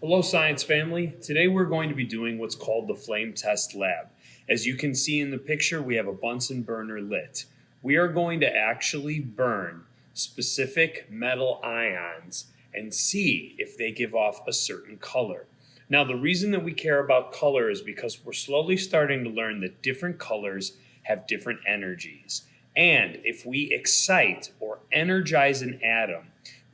Hello, science family. Today we're going to be doing what's called the flame test lab. As you can see in the picture, we have a Bunsen burner lit. We are going to actually burn specific metal ions and see if they give off a certain color. Now, the reason that we care about color is because we're slowly starting to learn that different colors have different energies. And if we excite or energize an atom,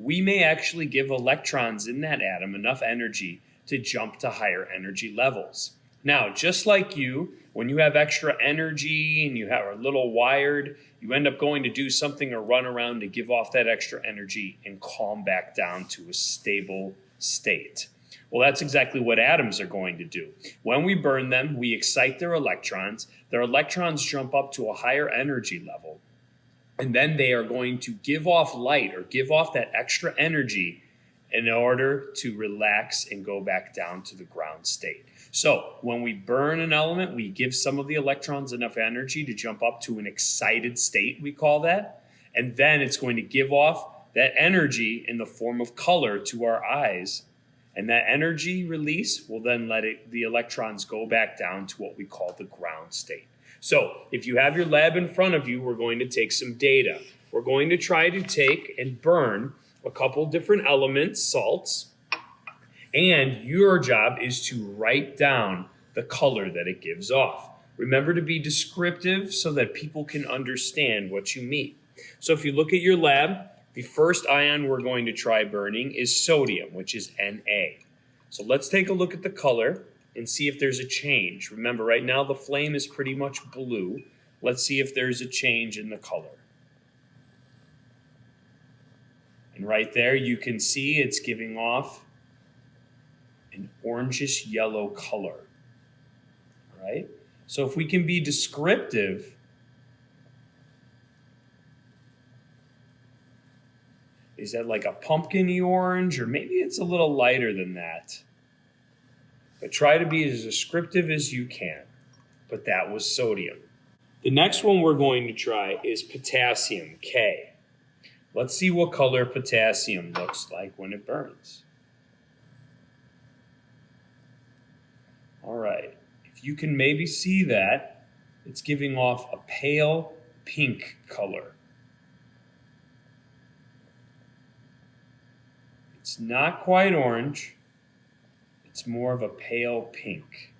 we may actually give electrons in that atom enough energy to jump to higher energy levels. Now, just like you, when you have extra energy and you are a little wired, you end up going to do something or run around to give off that extra energy and calm back down to a stable state. Well, that's exactly what atoms are going to do. When we burn them, we excite their electrons. Their electrons jump up to a higher energy level. And then they are going to give off light or give off that extra energy in order to relax and go back down to the ground state. So when we burn an element, we give some of the electrons enough energy to jump up to an excited state, we call that. And then it's going to give off that energy in the form of color to our eyes. And that energy release will then let the electrons go back down to what we call the ground state. So if you have your lab in front of you, we're going to take some data. We're going to try to take and burn a couple different elements, salts, and your job is to write down the color that it gives off. Remember to be descriptive so that people can understand what you mean. So if you look at your lab, the first ion we're going to try burning is sodium, which is Na. So let's take a look at the color and see if there's a change. Remember, right now the flame is pretty much blue. Let's see if there's a change in the color. And right there you can see it's giving off an orangish yellow color. All right? So if we can be descriptive, is that like a pumpkin-y orange, or maybe it's a little lighter than that? But try to be as descriptive as you can. But that was sodium. The next one we're going to try is potassium, K. Let's see what color potassium looks like when it burns. All right. If you can maybe see that, it's giving off a pale pink color. It's not quite orange. It's more of a pale pink.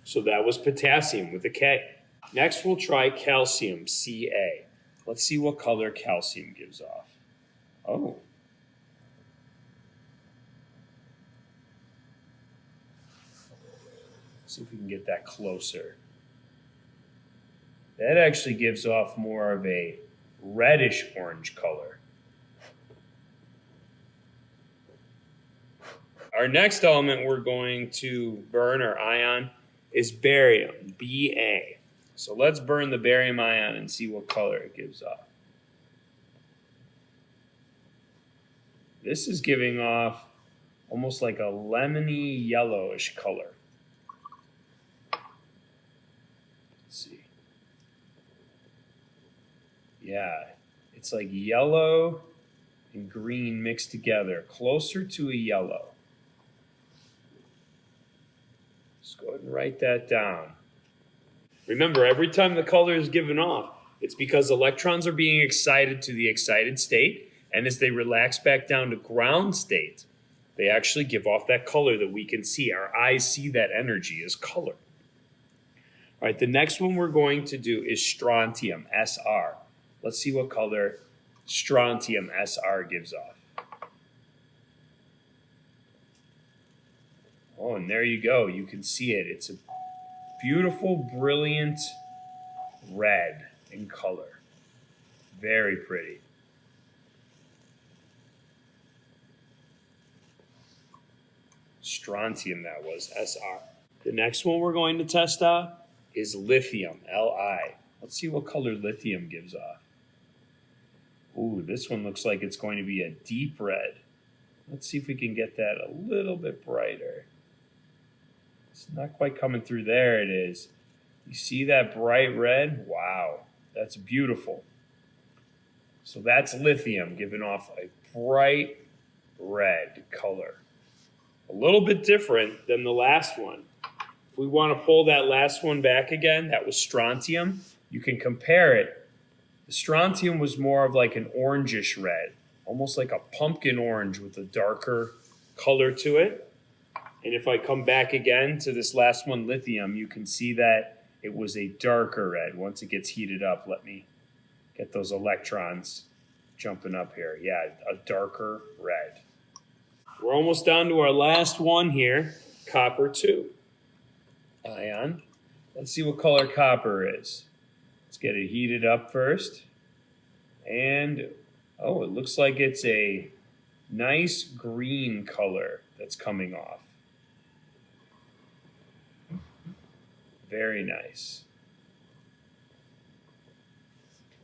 So that was potassium with a K. Next we'll try calcium, Ca. Let's see what color calcium gives off. Oh. See if we can get that closer. That actually gives off more of a reddish orange color. Our next element we're going to burn, or ion, is barium, Ba. So let's burn the barium ion and see what color it gives off. This is giving off almost like a lemony yellowish color. Let's see. Yeah, it's like yellow and green mixed together, closer to a yellow. Just go ahead and write that down. Remember, every time the color is given off, it's because electrons are being excited to the excited state, and as they relax back down to ground state, they actually give off that color that we can see. Our eyes see that energy as color. All right, the next one we're going to do is strontium, Sr. Let's see what color strontium, Sr gives off. Oh, and there you go. You can see it. It's a beautiful, brilliant red in color. Very pretty. Strontium, that was, Sr. The next one we're going to test out is lithium, Li. Let's see what color lithium gives off. Ooh, this one looks like it's going to be a deep red. Let's see if we can get that a little bit brighter. It's not quite coming through. There it is. You see that bright red? Wow, that's beautiful. So that's lithium giving off a bright red color. A little bit different than the last one. If we want to pull that last one back again, that was strontium, you can compare it. The strontium was more of like an orangish red, almost like a pumpkin orange with a darker color to it. And if I come back again to this last one, lithium, you can see that it was a darker red. Once it gets heated up, let me get those electrons jumping up here. Yeah, a darker red. We're almost down to our last one here, copper 2 ion. Let's see what color copper is. Let's get it heated up first. And, oh, it looks like it's a nice green color that's coming off. Very nice.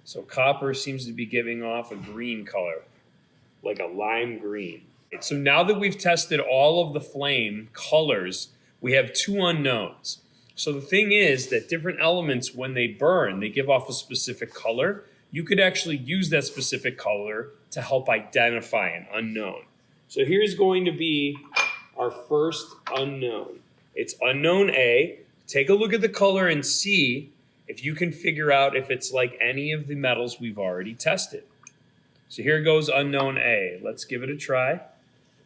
So copper seems to be giving off a green color, like a lime green. So now that we've tested all of the flame colors, we have 2 unknowns. So the thing is that different elements, when they burn, they give off a specific color. You could actually use that specific color to help identify an unknown. So here's going to be our first unknown. It's unknown A. Take a look at the color and see if you can figure out if it's like any of the metals we've already tested. So here goes unknown A. Let's give it a try.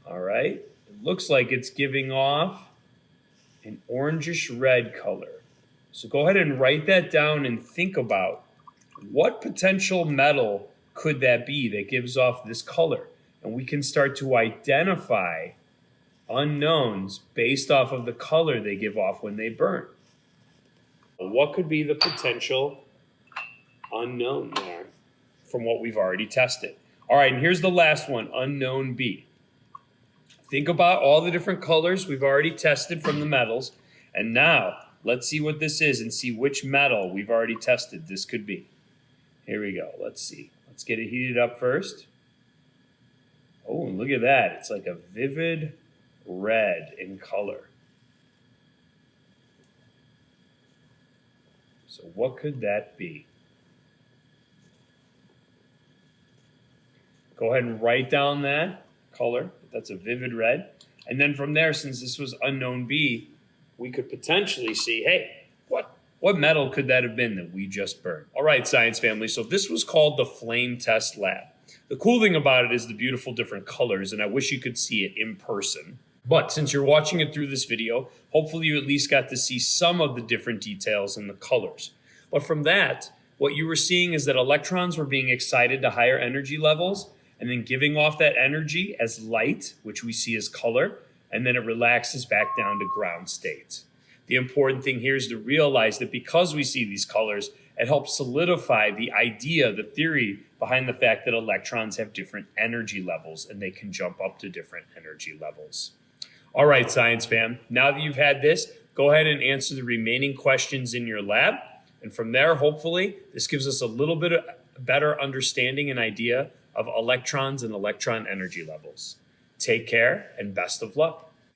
All right. It looks like it's giving off an orangish red color. So go ahead and write that down and think about what potential metal could that be that gives off this color. And we can start to identify unknowns based off of the color they give off when they burn. What could be the potential unknown there from what we've already tested? All right, and here's the last one, unknown B. Think about all the different colors we've already tested from the metals. And now let's see what this is and see which metal we've already tested this could be. Here we go. Let's see. Let's get it heated up first. Oh, and look at that. It's like a vivid red in color. So what could that be? Go ahead and write down that color. That's a vivid red. And then from there, since this was unknown B, we could potentially see, hey, what metal could that have been that we just burned? All right, science family, so this was called the Flame Test Lab. The cool thing about it is the beautiful different colors, and I wish you could see it in person. But since you're watching it through this video, hopefully you at least got to see some of the different details in the colors. But from that, what you were seeing is that electrons were being excited to higher energy levels and then giving off that energy as light, which we see as color, and then it relaxes back down to ground state. The important thing here is to realize that because we see these colors, it helps solidify the idea, the theory behind the fact that electrons have different energy levels and they can jump up to different energy levels. All right, science fam, now that you've had this, go ahead and answer the remaining questions in your lab. And from there, hopefully, this gives us a little bit of better understanding and idea of electrons and electron energy levels. Take care and best of luck.